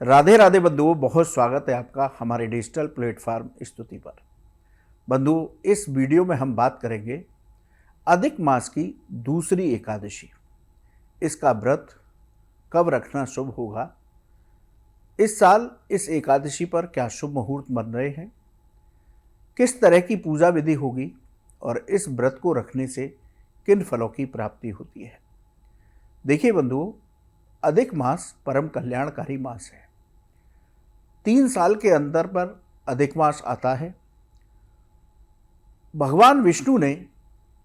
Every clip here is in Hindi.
राधे राधे बंधुओं, बहुत स्वागत है आपका हमारे डिजिटल प्लेटफॉर्म स्तुति पर। बंधुओं, इस वीडियो में हम बात करेंगे अधिक मास की दूसरी एकादशी। इसका व्रत कब रखना शुभ होगा, इस साल इस एकादशी पर क्या शुभ मुहूर्त बन रहे हैं, किस तरह की पूजा विधि होगी और इस व्रत को रखने से किन फलों की प्राप्ति होती है। देखिए बंधुओं, अधिक मास परम कल्याणकारी मास है। 3 साल के अंतर पर अधिक मास आता है। भगवान विष्णु ने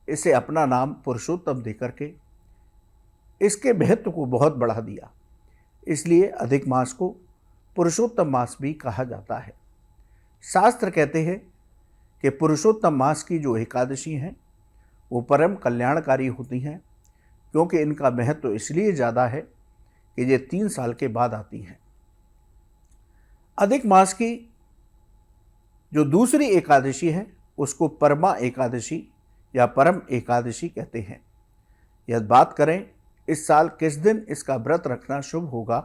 इसे अपना नाम पुरुषोत्तम देकर के इसके महत्व को बहुत बढ़ा दिया, इसलिए अधिक मास को पुरुषोत्तम मास भी कहा जाता है। शास्त्र कहते हैं कि पुरुषोत्तम मास की जो एकादशी हैं वो परम कल्याणकारी होती हैं, क्योंकि इनका महत्व इसलिए ज़्यादा है कि ये 3 साल के बाद आती हैं। अधिक मास की जो दूसरी एकादशी है उसको परमा एकादशी या परम एकादशी कहते हैं। यदि बात करें इस साल किस दिन इसका व्रत रखना शुभ होगा,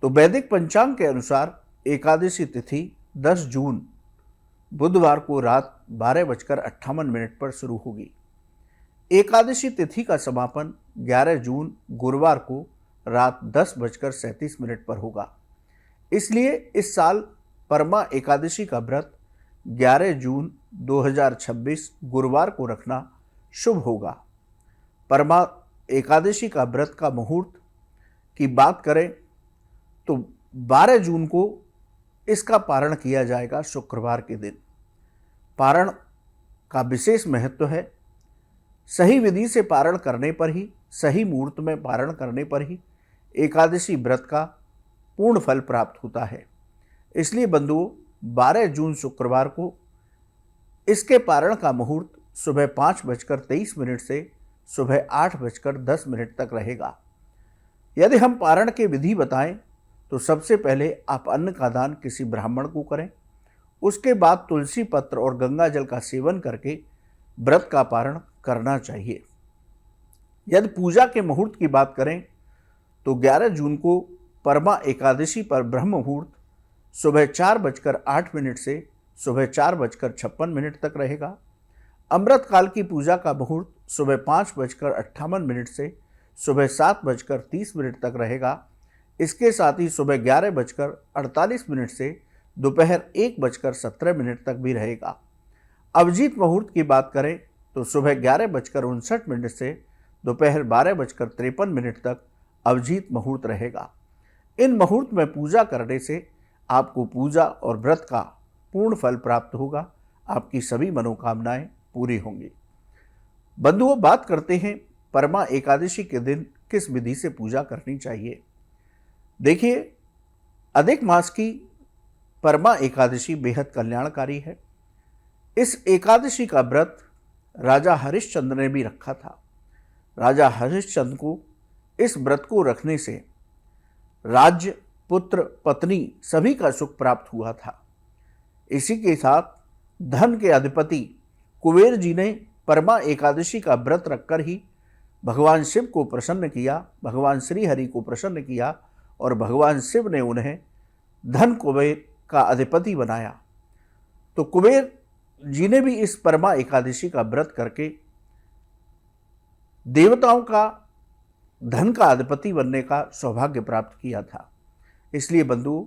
तो वैदिक पंचांग के अनुसार एकादशी तिथि 10 जून बुधवार को रात 12:58 पर शुरू होगी। एकादशी तिथि का समापन 11 जून गुरुवार को रात 10:37 पर होगा। इसलिए इस साल परमा एकादशी का व्रत 11 जून 2026 गुरुवार को रखना शुभ होगा। परमा एकादशी का व्रत का मुहूर्त की बात करें तो 12 जून को इसका पारण किया जाएगा, शुक्रवार के दिन। पारण का विशेष महत्व है। सही विधि से पारण करने पर ही, सही मुहूर्त में पारण करने पर ही एकादशी व्रत का पूर्ण फल प्राप्त होता है। इसलिए बंधुओं, 12 जून शुक्रवार को इसके पारण का मुहूर्त सुबह 5:23 से सुबह 8:10 तक रहेगा। यदि हम पारण के विधि बताएं तो सबसे पहले आप अन्न का दान किसी ब्राह्मण को करें। उसके बाद तुलसी पत्र और गंगा जल का सेवन करके व्रत का पारण करना चाहिए। यदि पूजा के मुहूर्त की बात करें तो 11 जून को परमा एकादशी पर ब्रह्म मुहूर्त सुबह 4:08 से सुबह 4:56 तक रहेगा। अमृत काल की पूजा का मुहूर्त सुबह 5:58 से सुबह 7:30 तक रहेगा। इसके साथ ही सुबह 11:48 से दोपहर 1:17 तक भी रहेगा। अभिजीत मुहूर्त की बात करें तो सुबह 11:59 से दोपहर 12:53 तक अभिजीत मुहूर्त रहेगा। इन मुहूर्त में पूजा करने से आपको पूजा और व्रत का पूर्ण फल प्राप्त होगा। आपकी सभी मनोकामनाएं पूरी होंगी। बंधुओं, बात करते हैं परमा एकादशी के दिन किस विधि से पूजा करनी चाहिए। देखिए, अधिक मास की परमा एकादशी बेहद कल्याणकारी है। इस एकादशी का व्रत राजा हरिश्चंद्र ने भी रखा था। राजा हरिश्चंद्र को इस व्रत को रखने से राज्य, पुत्र, पत्नी सभी का सुख प्राप्त हुआ था। इसी के साथ धन के अधिपति कुबेर जी ने परमा एकादशी का व्रत रखकर ही भगवान शिव को प्रसन्न किया, भगवान श्री हरि को प्रसन्न किया और भगवान शिव ने उन्हें धन कुबेर का अधिपति बनाया। तो कुबेर जी ने भी इस परमा एकादशी का व्रत करके देवताओं का धन का अधिपति बनने का सौभाग्य प्राप्त किया था। इसलिए बंधुओं,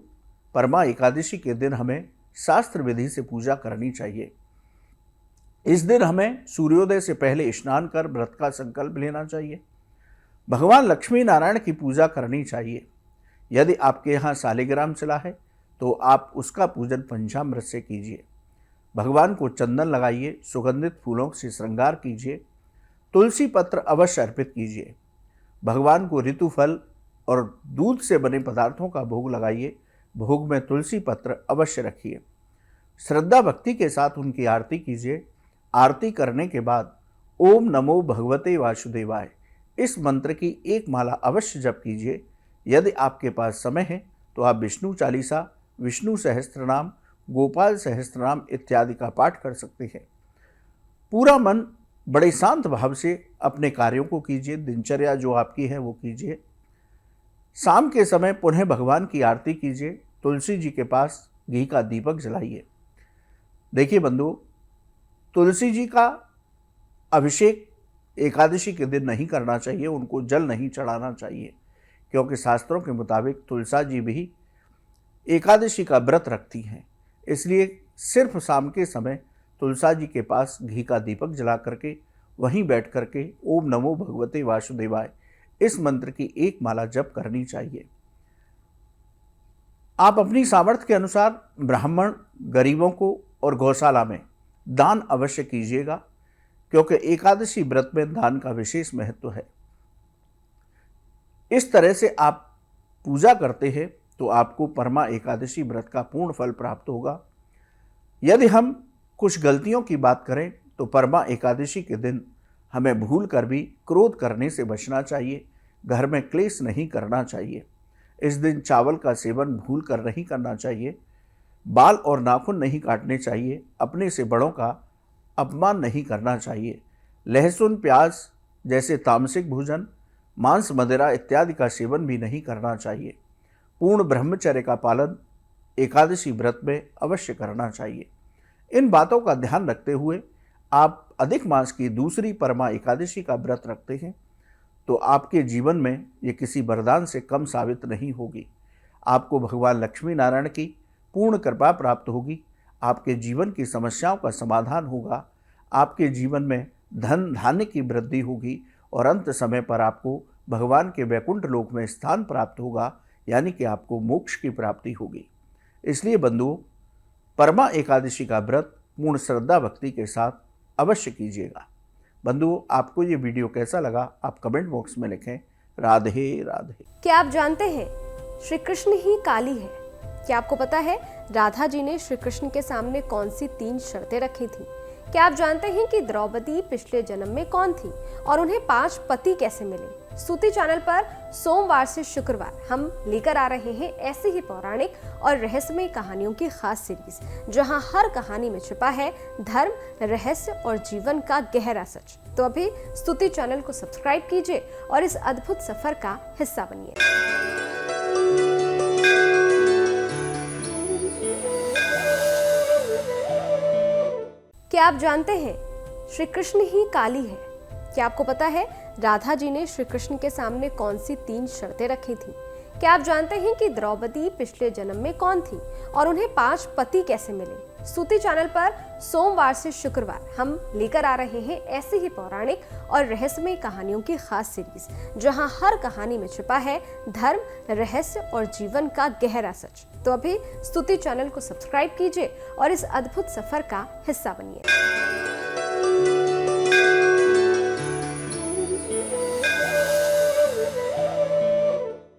परमा एकादशी के दिन हमें शास्त्र विधि से पूजा करनी चाहिए। इस दिन हमें सूर्योदय से पहले स्नान कर व्रत का संकल्प लेना चाहिए। भगवान लक्ष्मी नारायण की पूजा करनी चाहिए। यदि आपके यहाँ शालिग्राम शिला है तो आप उसका पूजन पंचामृत से कीजिए। भगवान को चंदन लगाइए, सुगंधित फूलों से श्रृंगार कीजिए, तुलसी पत्र अवश्य अर्पित कीजिए। भगवान को ऋतु फल और दूध से बने पदार्थों का भोग लगाइए। भोग में तुलसी पत्र अवश्य रखिए। श्रद्धा भक्ति के साथ उनकी आरती कीजिए। आरती करने के बाद ओम नमो भगवते वासुदेवाय इस मंत्र की एक माला अवश्य जप कीजिए। यदि आपके पास समय है तो आप विष्णु चालीसा, विष्णु सहस्त्रनाम, गोपाल सहस्त्रनाम इत्यादि का पाठ कर सकते हैं। पूरा मन बड़े शांत भाव से अपने कार्यों को कीजिए। दिनचर्या जो आपकी है वो कीजिए। शाम के समय पुनः भगवान की आरती कीजिए, तुलसी जी के पास घी का दीपक जलाइए। देखिए बंधुओं, तुलसी जी का अभिषेक एकादशी के दिन नहीं करना चाहिए, उनको जल नहीं चढ़ाना चाहिए, क्योंकि शास्त्रों के मुताबिक तुलसा जी भी एकादशी का व्रत रखती हैं। इसलिए सिर्फ शाम के समय तुलसा जी के पास घी का दीपक जला करके वहीं बैठ करके ओम नमो भगवते वासुदेवाय इस मंत्र की एक माला जप करनी चाहिए। आप अपनी सामर्थ्य के अनुसार ब्राह्मण, गरीबों को और गौशाला में दान अवश्य कीजिएगा, क्योंकि एकादशी व्रत में दान का विशेष महत्व है। इस तरह से आप पूजा करते हैं तो आपको परमा एकादशी व्रत का पूर्ण फल प्राप्त होगा। यदि हम कुछ गलतियों की बात करें तो परमा एकादशी के दिन हमें भूल कर भी क्रोध करने से बचना चाहिए, घर में क्लेश नहीं करना चाहिए। इस दिन चावल का सेवन भूल कर नहीं करना चाहिए, बाल और नाखून नहीं काटने चाहिए, अपने से बड़ों का अपमान नहीं करना चाहिए। लहसुन, प्याज जैसे तामसिक भोजन, मांस, मदिरा इत्यादि का सेवन भी नहीं करना चाहिए। पूर्ण ब्रह्मचर्य का पालन एकादशी व्रत में अवश्य करना चाहिए। इन बातों का ध्यान रखते हुए आप अधिक मास की दूसरी परमा एकादशी का व्रत रखते हैं तो आपके जीवन में ये किसी वरदान से कम साबित नहीं होगी। आपको भगवान लक्ष्मी नारायण की पूर्ण कृपा प्राप्त होगी, आपके जीवन की समस्याओं का समाधान होगा, आपके जीवन में धन धान्य की वृद्धि होगी और अंत समय पर आपको भगवान के वैकुंठ लोक में स्थान प्राप्त होगा, यानी कि आपको मोक्ष की प्राप्ति होगी। इसलिए बंधुओं, परमा एकादशी का व्रत पूर्ण श्रद्धा भक्ति के साथ अवश्य कीजिएगा। बंधुओं, आपको ये वीडियो कैसा लगा आप कमेंट बॉक्स में लिखें। राधे राधे। क्या आप जानते हैं श्री कृष्ण ही काली है? क्या आपको पता है राधा जी ने श्री कृष्ण के सामने कौन सी 3 शर्तें रखी थी? क्या आप जानते हैं कि द्रौपदी पिछले जन्म में कौन थी और उन्हें 5 पति कैसे मिले? स्तुति चैनल पर सोमवार से शुक्रवार हम लेकर आ रहे हैं ऐसी ही पौराणिक और रहस्यमय कहानियों की खास सीरीज, जहां हर कहानी में छिपा है धर्म, रहस्य और जीवन का गहरा सच। तो अभी स्तुति चैनल को सब्सक्राइब कीजिए और इस अद्भुत सफर का हिस्सा बनिए। क्या आप जानते हैं श्री कृष्ण ही काली है? क्या आपको पता है राधा जी ने श्री कृष्ण के सामने कौन सी 3 शर्तें रखी थी? क्या आप जानते हैं कि द्रौपदी पिछले जन्म में कौन थी और उन्हें 5 पति कैसे मिले? स्तुति चैनल पर सोमवार से शुक्रवार हम लेकर आ रहे हैं ऐसी ही पौराणिक और रहस्यमय कहानियों की खास सीरीज, जहां हर कहानी में छिपा है धर्म, रहस्य और जीवन का गहरा सच। तो अभी स्तुति चैनल को सब्सक्राइब कीजिए और इस अद्भुत सफर का हिस्सा बनिए।